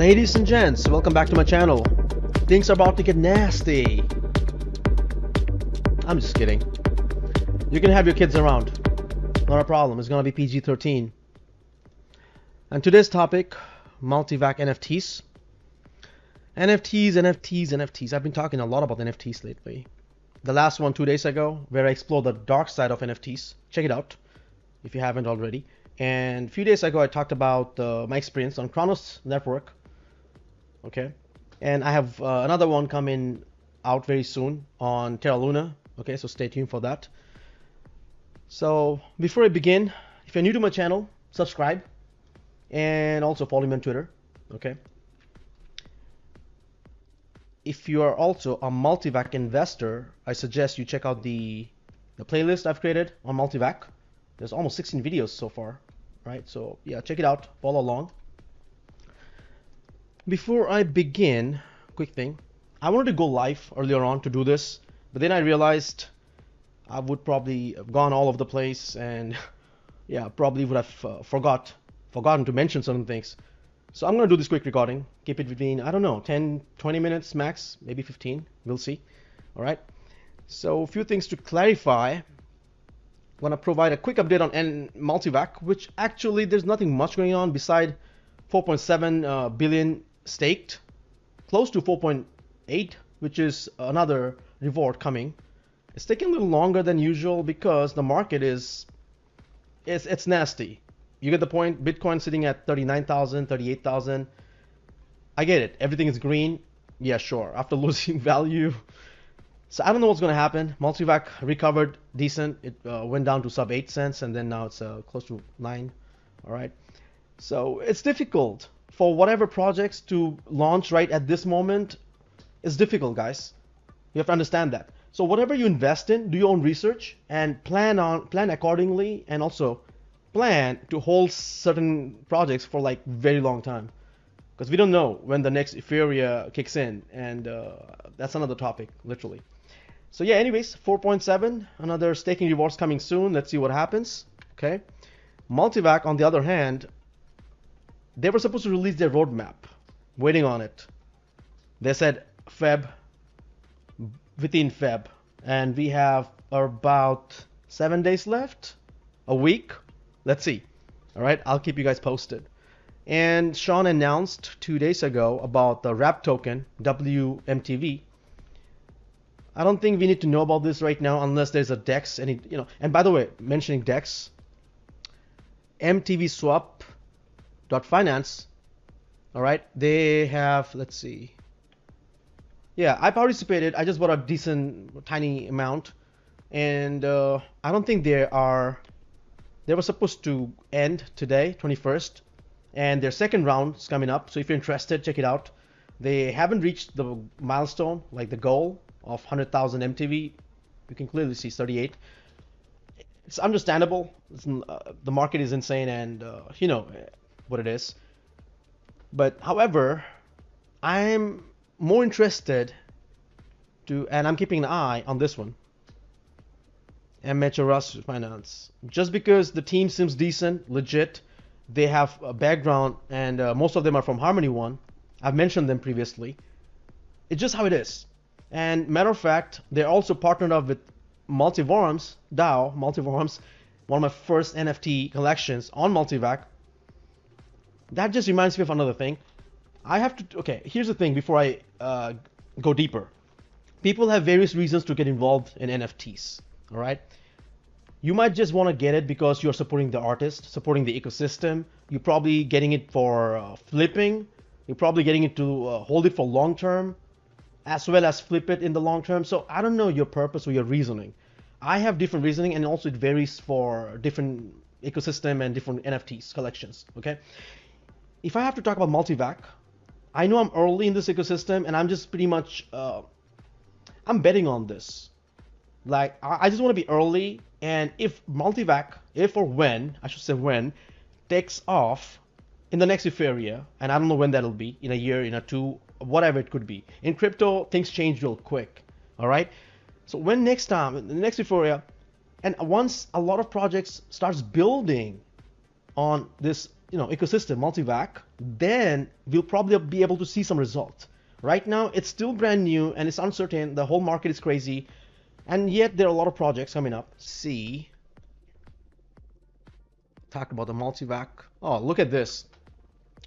Ladies and gents, welcome back to my channel. Things are about to get nasty. I'm just kidding. You can have your kids around. Not a problem. It's gonna be PG-13. And today's topic, MultiVAC NFTs. NFTs. I've been talking a lot about NFTs lately. The last one 2 days ago, where I explored the dark side of NFTs. Check it out if you haven't already. And a few days ago, I talked about my experience on Kronos Network. Okay, and I have another one coming out very soon on Terra Luna. Okay, so stay tuned for that. So before I begin, if you're new to my channel, subscribe and also follow me on Twitter. Okay. If you are also a MultiVAC investor, I suggest you check out the playlist I've created on MultiVAC. There's almost 16 videos so far, right? So yeah, check it out, follow along. Before I begin, quick thing, I wanted to go live earlier on to do this, but then I realized I would probably have gone all over the place and yeah, probably would have forgotten to mention certain things. So I'm going to do this quick recording, keep it between, I don't know, 10, 20 minutes max, maybe 15, we'll see. All right. So a few things to clarify. I want to provide a quick update on MultiVAC, which actually there's nothing much going on beside 4.7 billion staked, close to 4.8, which is another reward coming. It's taking a little longer than usual because the market it's nasty. You get the point. Bitcoin sitting at 39,000, 38,000. I get it. Everything is green. Yeah, sure. After losing value. So I don't know what's going to happen. MultiVAC recovered decent. It went down to sub 8 cents and then now it's close to 9. All right. So it's difficult for whatever projects to launch right at this moment. It's difficult, guys. You have to understand that. So whatever you invest in, do your own research and plan accordingly, and also plan to hold certain projects for like very long time, because we don't know when the next euphoria kicks in, and that's another topic, literally. So yeah, anyways, 4.7, another staking rewards coming soon. Let's see what happens. Okay. MultiVAC, on the other hand, they were supposed to release their roadmap, waiting on it. They said within Feb, and we have about 7 days left, a week. Let's see. All right, I'll keep you guys posted. And Sean announced 2 days ago about the wrap token, WMTV. I don't think we need to know about this right now unless there's a DEX. And by the way, mentioning DEX, MTVSwap.finance. All right, they have, let's see. Yeah, I participated. I just bought a decent, tiny amount, and I don't think they were supposed to end today, 21st, and their second round is coming up. So if you're interested, check it out. They haven't reached the milestone, like the goal of 100,000 MTV. You can clearly see 38. It's understandable. The market is insane, and you know what it is. But however, I'm more interested and I'm keeping an eye on this one, MTVSwap Finance, just because the team seems decent, legit. They have a background, and most of them are from Harmony One. I've mentioned them previously. It's just how it is. And matter of fact, they're also partnered up with MultiVAC DAO, MultiVAC, one of my first NFT collections on MultiVAC. That just reminds me of another thing. Okay, here's the thing before I go deeper. People have various reasons to get involved in NFTs, all right? You might just want to get it because you're supporting the artist, supporting the ecosystem. You're probably getting it for flipping. You're probably getting it to hold it for long term, as well as flip it in the long term. So I don't know your purpose or your reasoning. I have different reasoning, and also it varies for different ecosystem and different NFTs collections, okay? If I have to talk about MultiVAC, I know I'm early in this ecosystem, and I'm just pretty much, I'm betting on this. Like, I just want to be early, and if MultiVAC, when, takes off in the next euphoria, and I don't know when that'll be, in a year, in a 2, whatever it could be. In crypto, things change real quick, all right? So when next time, the next euphoria, and once a lot of projects starts building on this ecosystem, MultiVAC, then we'll probably be able to see some result. Right now, it's still brand new and it's uncertain. The whole market is crazy, and yet there are a lot of projects coming up. See, talk about the MultiVAC. Oh, look at this.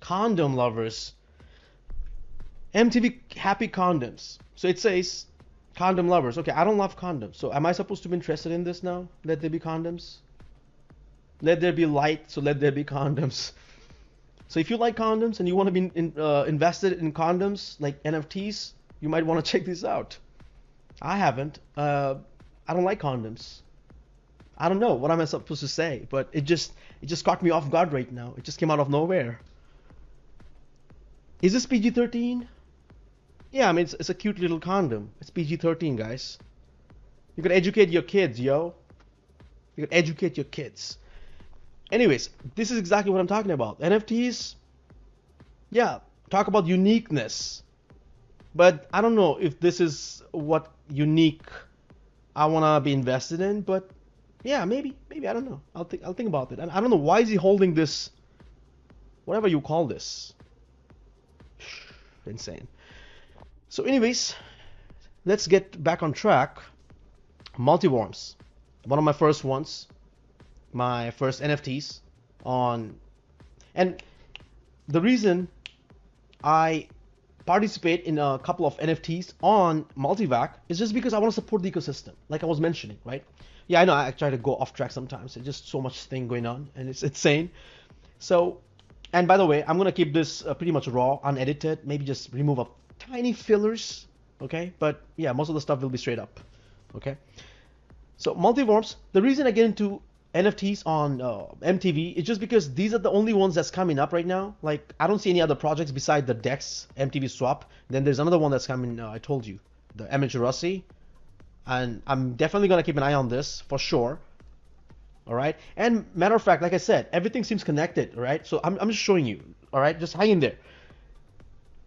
Condom lovers. MTV Happy Condoms. So it says condom lovers. Okay, I don't love condoms. So am I supposed to be interested in this now? Let there be condoms? Let there be light, so let there be condoms. So if you like condoms and you want to be invested in condoms like NFTs, you might want to check this out. I haven't. I don't like condoms. I don't know what am I supposed to say, but it just caught me off guard right now. It just came out of nowhere. Is this PG-13? Yeah, I mean it's a cute little condom. It's PG-13, guys. You can educate your kids, yo. You can educate your kids. Anyways, this is exactly what I'm talking about. NFTs, yeah, talk about uniqueness. But I don't know if this is what unique I wanna be invested in. But yeah, maybe I don't know. I'll think about it. And I don't know why is he holding this, whatever you call this. Insane. So, anyways, let's get back on track. Multiworms, one of my first ones. My first NFTs on, and the reason I participate in a couple of NFTs on MultiVAC is just because I want to support the ecosystem, like I was mentioning, right? Yeah, I know I try to go off track sometimes. There's just so much thing going on, and it's insane. So, and by the way, I'm gonna keep this pretty much raw, unedited. Maybe just remove a tiny fillers, okay? But yeah, most of the stuff will be straight up, okay? So Multiworms, the reason I get into NFTs on MTV is just because these are the only ones that's coming up right now. Like, I don't see any other projects beside the Dex MTV swap. Then there's another one that's coming, I told you, the Amateur Rossi. And I'm definitely going to keep an eye on this for sure. All right. And matter of fact, like I said, everything seems connected, right? So I'm just showing you, all right? Just hang in there.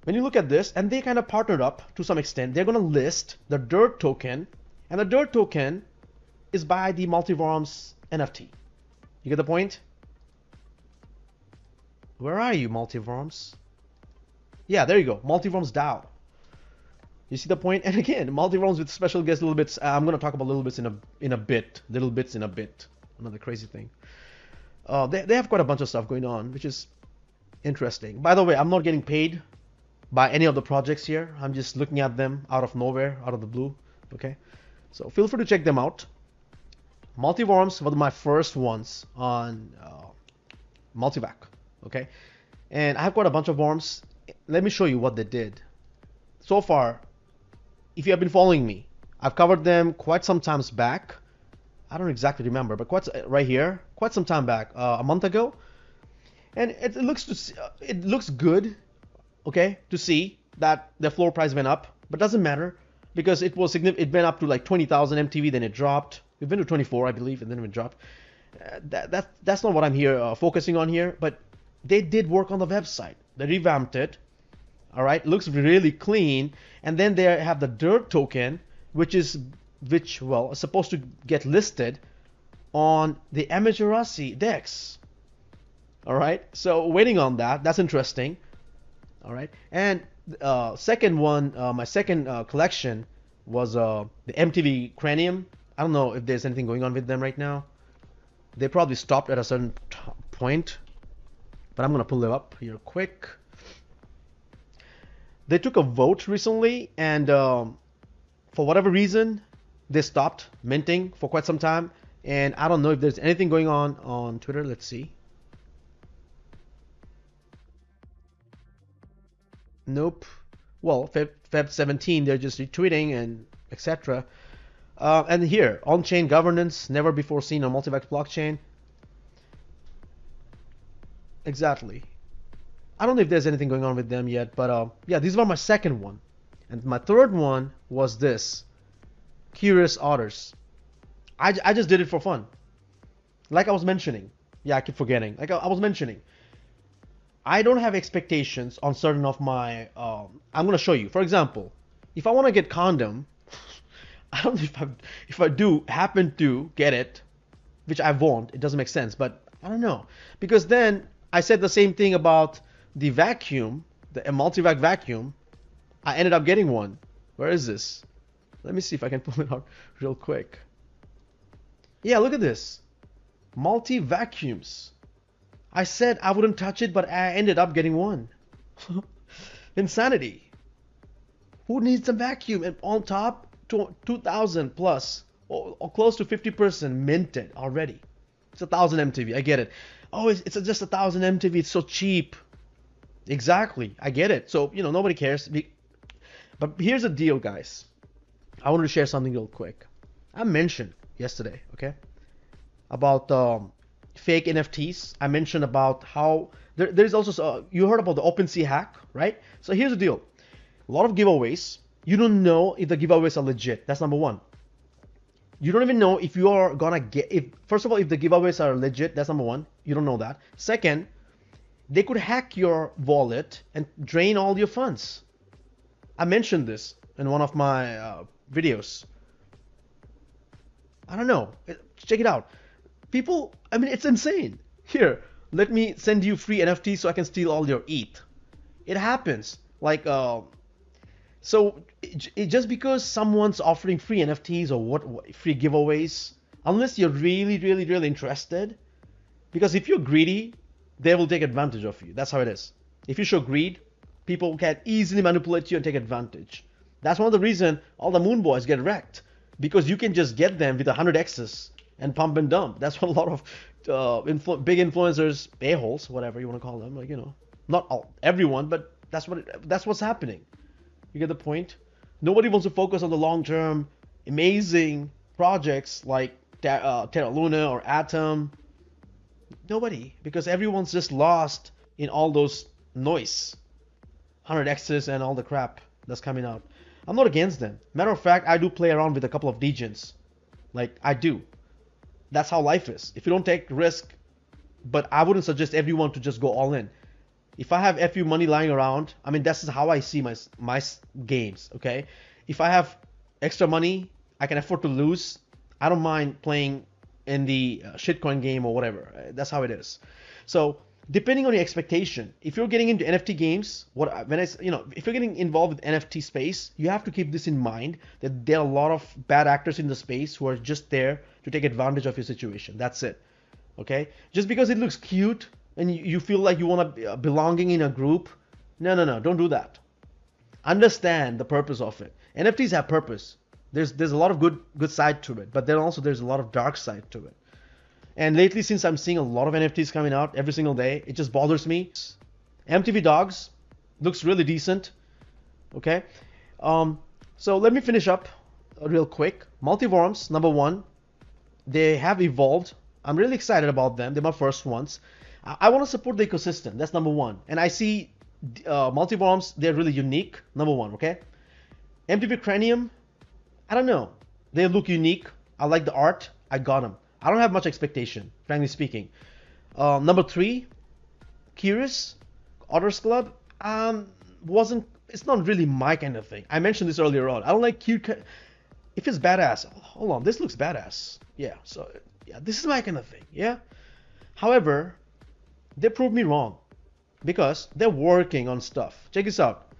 When you look at this, and they kind of partnered up to some extent, they're going to list the DIRT token. And the DIRT token is by the Multiworms NFT. You get the point? Where are you, Multiworms? Yeah, there you go. Multiworms DAO. You see the point? And again, Multiworms with special guest little bits. I'm gonna talk about little bits in a bit. Little bits in a bit. Another crazy thing. They have quite a bunch of stuff going on, which is interesting. By the way, I'm not getting paid by any of the projects here. I'm just looking at them out of nowhere, out of the blue. Okay, so feel free to check them out. Multiworms were my first ones on MultiVAC, okay? And I have quite a bunch of worms. Let me show you what they did. So far, if you have been following me, I've covered them quite some times back. I don't exactly remember, but right here, quite some time back, a month ago. And it looks good, okay, to see that the floor price went up, but doesn't matter because it went up to like 20,000 MTV, then it dropped. We've been to 24, I believe, and then it dropped. That's not what I'm here focusing on here, but they did work on the website. They revamped it. All right, looks really clean. And then they have the DIRT token, which is supposed to get listed on the Amateur Rossi Dex. All right, so waiting on that. That's interesting. All right, and second one, my second collection was the MTV Cranium. I don't know if there's anything going on with them right now. They probably stopped at a certain point, but I'm gonna pull them up here quick. They took a vote recently, and for whatever reason, they stopped minting for quite some time. And I don't know if there's anything going on Twitter. Let's see. Nope. Well, Feb 17, they're just retweeting and etc. And here, on-chain governance, never before seen on MultiVAC blockchain. Exactly. I don't know if there's anything going on with them yet, but yeah, these were my second one. And my third one was this. Curious Otters. I just did it for fun. Like I was mentioning. Yeah, I keep forgetting. Like I was mentioning. I don't have expectations on certain of my... I'm going to show you. For example, if I want to get condom... I don't know if I do happen to get it, which I won't. It doesn't make sense, but I don't know. Because then I said the same thing about the vacuum, the MultiVAC vacuum, I ended up getting one. Where is this? Let me see if I can pull it out real quick. Yeah, look at this. Multi-vacuums. I said I wouldn't touch it, but I ended up getting one. Insanity. Who needs a vacuum? And on top, 2,000 plus, or close to 50% minted already. It's 1,000 MTV. I get it. Oh, it's just 1,000 MTV. It's so cheap. Exactly. I get it. So, nobody cares. But here's the deal, guys. I wanted to share something real quick. I mentioned yesterday, okay, about fake NFTs. I mentioned about how there's also, you heard about the OpenSea hack, right? So here's the deal. A lot of giveaways. You don't know if the giveaways are legit. That's number one. You don't even know if you are gonna get, first of all, if the giveaways are legit. That's number one. You don't know that. Second, they could hack your wallet and drain all your funds. I mentioned this in one of my videos. I don't know. Check it out. People, I mean, it's insane. Here, let me send you free NFTs so I can steal all your ETH. It happens. Like, so just because someone's offering free NFTs or what free giveaways, unless you're really, really, really interested, because if you're greedy, they will take advantage of you. That's how it is. If you show greed, people can easily manipulate you and take advantage. That's one of the reasons all the moon boys get wrecked, because you can just get them with 100x's and pump and dump. That's what a lot of big influencers, a-holes, whatever you want to call them, like, not all, everyone, but that's what's happening. You get the point? Nobody wants to focus on the long-term, amazing projects like Terra Luna or Atom. Nobody, because everyone's just lost in all those noise, 100x's and all the crap that's coming out. I'm not against them. Matter of fact, I do play around with a couple of degens. Like, I do. That's how life is. If you don't take risk, but I wouldn't suggest everyone to just go all in. If I have FU money lying around, I mean, that's how I see my games, okay? If I have extra money, I can afford to lose, I don't mind playing in the shitcoin game or whatever. That's how it is. So, depending on your expectation, if you're getting into NFT games, if you're getting involved with NFT space, you have to keep this in mind, that there are a lot of bad actors in the space who are just there to take advantage of your situation. That's it. Okay? Just because it looks cute and you feel like you want to belonging in a group, no, don't do that. Understand the purpose of it. NFTs have purpose. There's a lot of good side to it, but then also there's a lot of dark side to it. And lately, since I'm seeing a lot of NFTs coming out every single day, it just bothers me. MTV Dogs looks really decent. Okay, so let me finish up real quick. Multiforms, number one, they have evolved. I'm really excited about them. They're my first ones. I want to support the ecosystem. That's number one. And I see Multiforms, they're really unique. Number one, okay. MTV Cranium, I don't know. They look unique. I like the art. I got them. I don't have much expectation, frankly speaking. Number three, Curious Otters Club. It's not really my kind of thing. I mentioned this earlier on. I don't like cute. If it's badass, hold on, this looks badass. Yeah, so yeah, this is my kind of thing. Yeah. However, they proved me wrong because they're working on stuff. Check this out.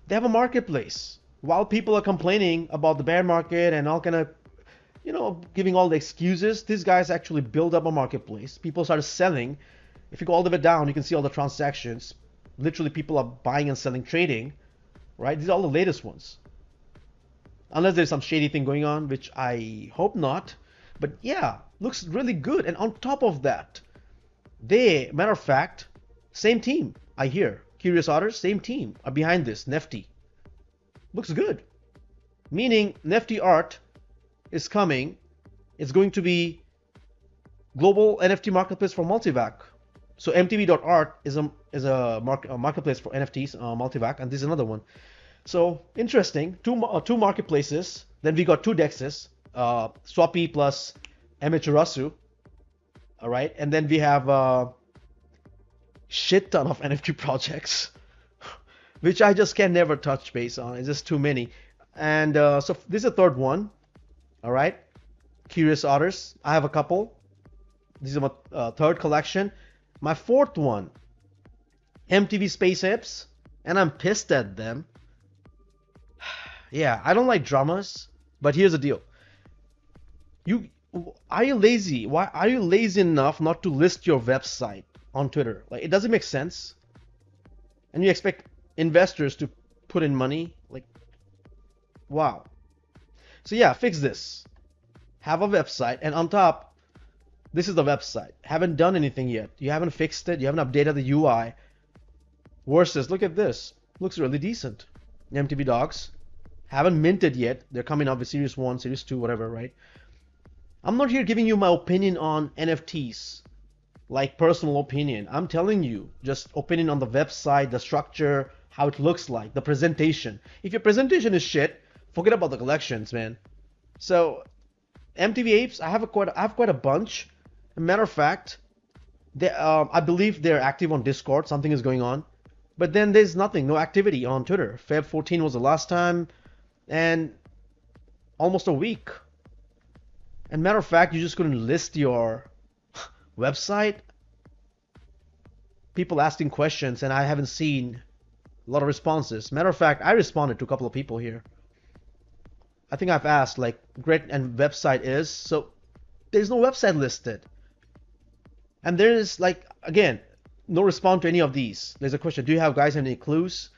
They have a marketplace. While people are complaining about the bear market and all kind of, giving all the excuses, these guys actually build up a marketplace. People started selling. If you go all the way down, you can see all the transactions. Literally, people are buying and selling, trading, right? These are all the latest ones. Unless there's some shady thing going on, which I hope not. But yeah, looks really good. And on top of that, matter of fact, same team, I hear. Curious Otters, same team are behind this, Nefty. Looks good. Meaning, Nefty art is coming. It's going to be global NFT marketplace for MultiVAC. So mtv.art is a marketplace for NFTs, MultiVAC, and this is another one. So interesting. Two marketplaces. Then we got two dexes, Swappy plus Amaterasu. All right, and then we have shit ton of NFT projects, which I just can never touch base on. It's just too many. And so this is the third one. All right, Curious Otters. I have a couple. This is my third collection. My fourth one, MTV Space Apes, and I'm pissed at them. Yeah, I don't like dramas, but here's the deal. You are you lazy? Why are you lazy enough not to list your website on Twitter? Like, it doesn't make sense. And you expect investors to put in money? Like, wow. So yeah, fix this. Have a website, and on top, this is the website. Haven't done anything yet. You haven't fixed it. You haven't updated the UI. Versus, look at this. Looks really decent. MTV Docs. Haven't minted yet. They're coming out with Series 1, Series 2, whatever, right? I'm not here giving you my opinion on NFTs, like personal opinion. I'm telling you just opinion on the website, the structure, how it looks like, the presentation. If your presentation is shit, forget about the collections, man. So MTV Apes, I have quite a bunch. As a matter of fact, I believe they're active on Discord. Something is going on. But then there's nothing, no activity on Twitter. Feb 14 was the last time, and almost a week. And matter of fact, you just couldn't list your website. People asking questions, and I haven't seen a lot of responses. Matter of fact, I responded to a couple of people here. I think I've asked, like, great and website is, so there's no website listed. And there is, like, again, no response to any of these. There's a question, do you have guys any clues?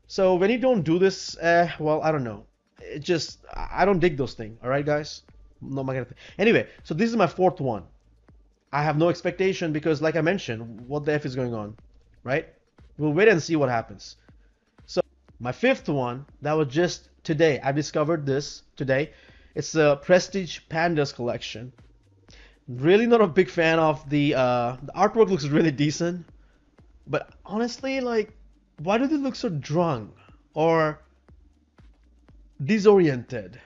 So when you don't do this, well, I don't know. It just, I don't dig those things. All right, guys? Not my kind of thing. Anyway, so this is my fourth one. I have no expectation because, like I mentioned, what the F is going on, right? We'll wait and see what happens. So my fifth one, that was just today. I discovered this today. It's the Prestige Pandas collection. Really not a big fan of the artwork. Looks really decent. But honestly, like, why do they look so drunk or disoriented?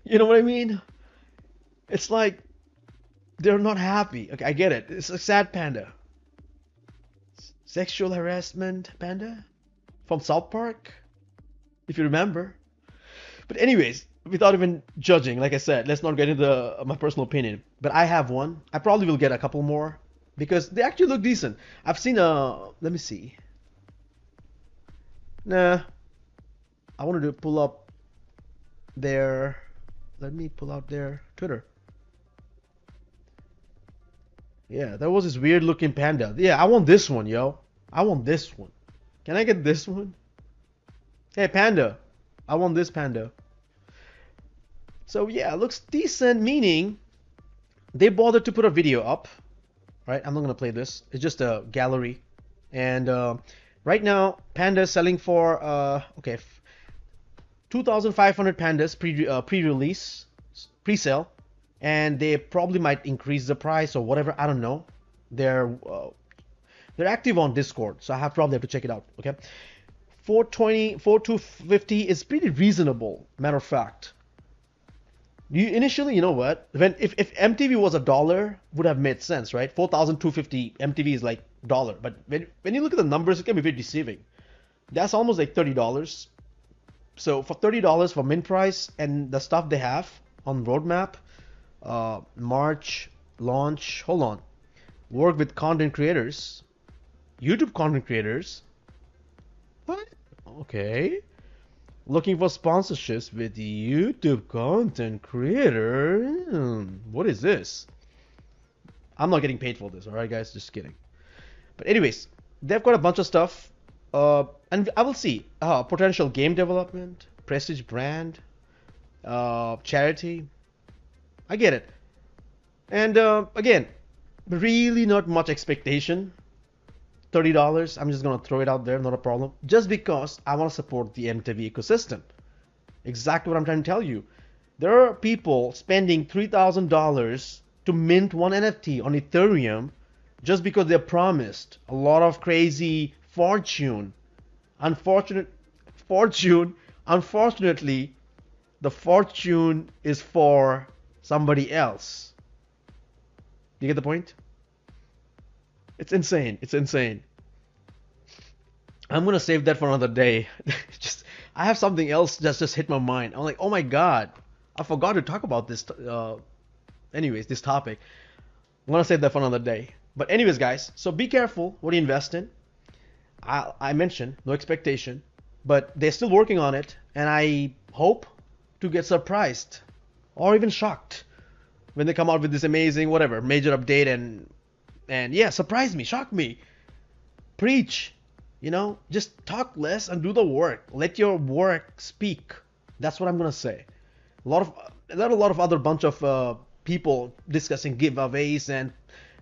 You know what I mean? It's like they're not happy. Okay, I get it. It's a sad panda. Sexual harassment panda from South Park, if you remember. But anyways, without even judging, like I said, let's not get into my personal opinion. But I have one. I probably will get a couple more because they actually look decent. I've seen let me see. Nah, I wanted to pull up their. Let me pull out their Twitter. Yeah, there was this weird looking panda. Yeah, I want this one, yo. I want this one. Can I get this one? Hey, panda. I want this panda. So yeah, it looks decent, meaning they bothered to put a video up. Right, I'm not gonna play this. It's just a gallery. And right now, panda is selling for okay, 2,500 pandas pre-release, pre-sale, and they probably might increase the price or whatever. I don't know. They're active on Discord, so I probably have to check it out. Okay, 420, 4,250 is pretty reasonable. Matter of fact, initially, you know what? If MTV was $1, would have made sense, right? 4,250 MTV is like $1, but when you look at the numbers, it can be very deceiving. That's almost like $30. So for $30 for mint price and the stuff they have on roadmap, March launch. Hold on, work with content creators, YouTube content creators. What? Okay. Looking for sponsorships with YouTube content creator. What is this? I'm not getting paid for this, alright guys? Just kidding. But anyways, they've got a bunch of stuff. And I will see. Potential game development, prestige brand, charity. I get it. And again, really not much expectation. $30, I'm just gonna throw it out there, not a problem. Just because I want to support the MTV ecosystem. Exactly what I'm trying to tell you. There are people spending $3,000 to mint one NFT on Ethereum just because they're promised a lot of crazy fortune. Unfortunately, the fortune is for somebody else. You get the point? It's insane. It's insane. I'm gonna save that for another day. I have something else that's just hit my mind. I'm like, oh my god, I forgot to talk about this. Anyways, this topic. I'm gonna save that for another day. But anyways, guys, so be careful what you invest in. I mentioned no expectation, but they're still working on it, and I hope to get surprised or even shocked when they come out with this amazing whatever major update and yeah, surprise me, shock me, preach, just talk less and do the work. Let your work speak. That's what I'm gonna say. There are a lot of other bunch of people discussing giveaways and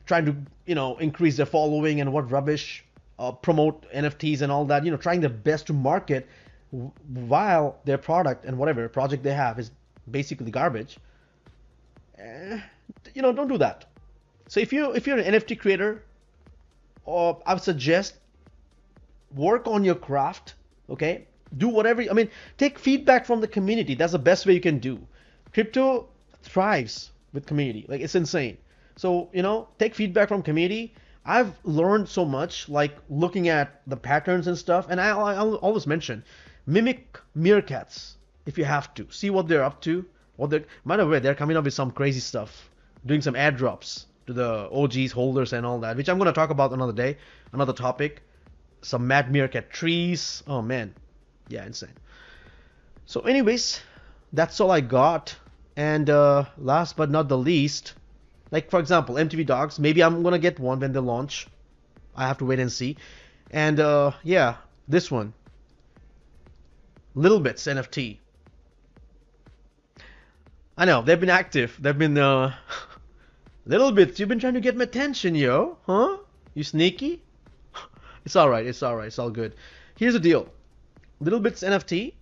trying to increase their following and what rubbish, promote NFTs and all that, trying their best to market while their product and whatever project they have is basically garbage. eh, don't do that. So if you're an NFT creator, or I would suggest work on your craft, okay? Do whatever, I mean, take feedback from the community. That's the best way you can do. Crypto thrives with community. Like, it's insane. So, take feedback from community. I've learned so much, like looking at the patterns and stuff. And I'll always mention, mimic meerkats if you have to. See what they're up to. By the way, they're coming up with some crazy stuff, doing some airdrops to the OGs holders and all that, which I'm going to talk about another day, another topic. Some mad meerkat trees. Oh man, yeah, insane. So, anyways, that's all I got. And last but not the least, like for example, MTV Dogs. Maybe I'm gonna get one when they launch. I have to wait and see. And yeah, this one, Little Bits NFT. I know they've been active. They've been Little Bits. You've been trying to get my attention, yo, huh? You sneaky? It's all right. It's all right. It's all good. Here's the deal. Little Bits NFT.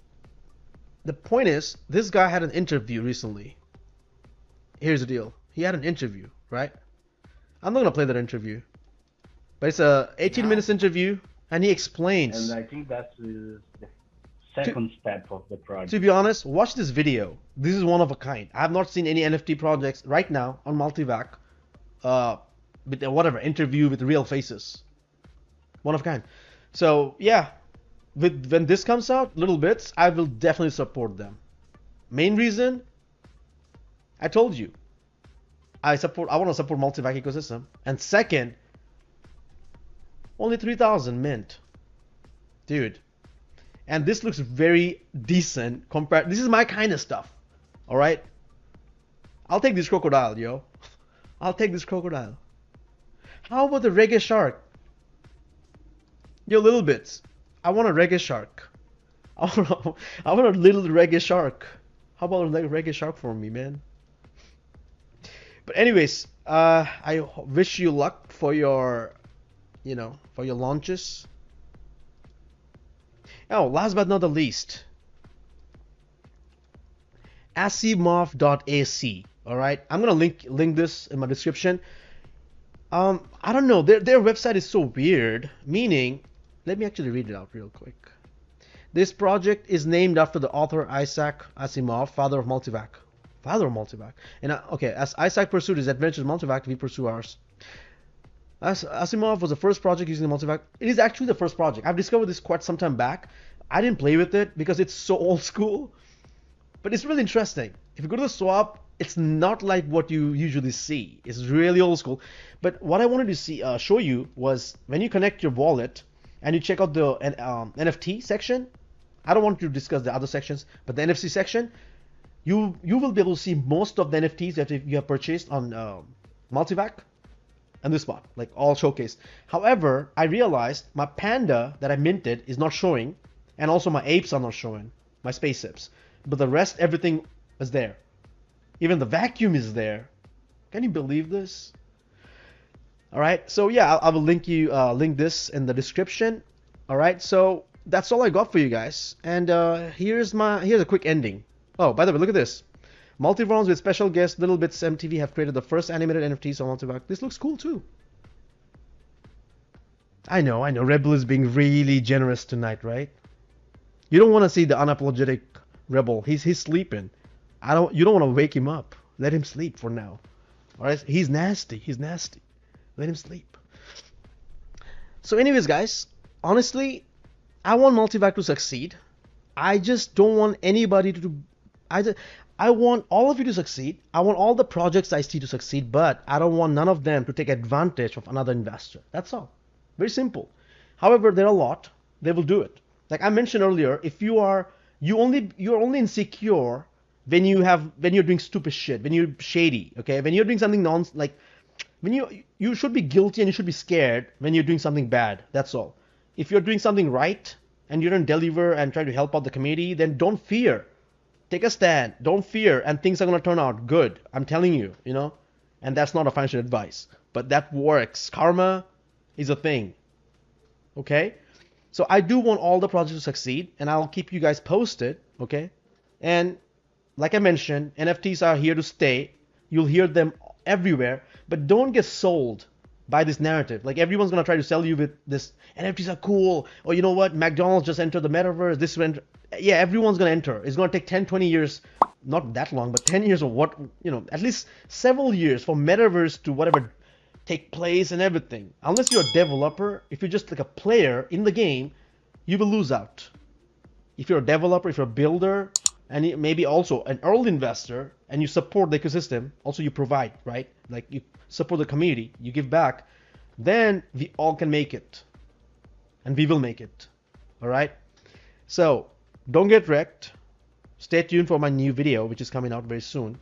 The point is, this guy had an interview recently. Here's the deal. He had an interview, right? I'm not gonna play that interview, but it's a 18 Yeah, minutes interview, and he and explains. I think that's the To, second step of the to project. be honest, watch this video. This is one of a kind. I have not seen any NFT projects right now on MultiVAC, uh, with whatever interview with real faces. One of a kind. So yeah, when this comes out, Little Bits, I will definitely support them. Main reason, I told you, I want to support multi-vac ecosystem. And second, only 3,000 mint, dude. And this looks very decent compared. This is my kind of stuff. All right, I'll take this crocodile, yo. I'll take this crocodile. How about the reggae shark? Yo, Little Bits. I want a reggae shark. I want a little reggae shark. How about a reggae shark for me, man? But anyways, I wish you luck for your launches. Oh, last but not the least, asimov.ac. All right, I'm gonna link this in my description. I don't know, their website is so weird. Meaning, let me actually read it out real quick. This project is named after the author Isaac Asimov, father of multivac. Father of multivac. And okay, as Isaac pursued his adventures in multivac, we pursue ours. As Asimov was the first project using the multivac. It is actually the first project. I've discovered this quite some time back. I didn't play with it because it's so old school, but it's really interesting. If you go to the swap, it's not like what you usually see. It's really old school. But what I wanted to show you was when you connect your wallet and you check out the NFT section. I don't want to discuss the other sections, but the NFC section, you will be able to see most of the NFTs that you have purchased on Multivac and this spot, like all showcased. However, I realized my panda that I minted is not showing, and also my apes are not showing, my space apes. But the rest, everything is there. Even the vacuum is there. Can you believe this? All right. So yeah, I will link this in the description. All right. So that's all I got for you guys. And here's a quick ending. Oh, by the way, look at this. Multi-rounds with special guest Little Bits MTV have created the first animated NFTs on Multivac. This looks cool too. I know. Rebel is being really generous tonight, right? You don't want to see the unapologetic Rebel. He's sleeping. You don't want to wake him up. Let him sleep for now. All right? He's nasty. Let him sleep. So anyways, guys, honestly, I want Multivac to succeed. I just don't want anybody to. I want all of you to succeed. I want all the projects I see to succeed, but I don't want none of them to take advantage of another investor. That's all. Very simple. However, there are a lot. They will do it. Like I mentioned earlier, if you're only insecure when you're doing stupid shit, when you're shady, okay? When you're doing something like when you should be guilty and you should be scared when you're doing something bad. That's all. If you're doing something right and you don't deliver and try to help out the community, then don't fear. Take a stand. Don't fear, and things are gonna turn out good. I'm telling you, you know. And that's not a financial advice, but that works. Karma is a thing. Okay? So I do want all the projects to succeed, and I'll keep you guys posted, okay? And like I mentioned, NFTs are here to stay. You'll hear them everywhere, but don't get sold by this narrative. Like everyone's gonna try to sell you with this NFTs are cool, or you know what, McDonald's just entered the metaverse. This went, yeah, everyone's gonna enter. It's gonna take 10, 20 years, not that long, but 10 years or what, you know, at least several years for metaverse to whatever take place and everything. Unless you're a developer, if you're just like a player in the game, you will lose out. If you're a developer, if you're a builder, and maybe also an early investor, and you support the ecosystem, also you provide, right? Like you support the community, you give back, then we all can make it. And we will make it. All right? So don't get wrecked. Stay tuned for my new video, which is coming out very soon.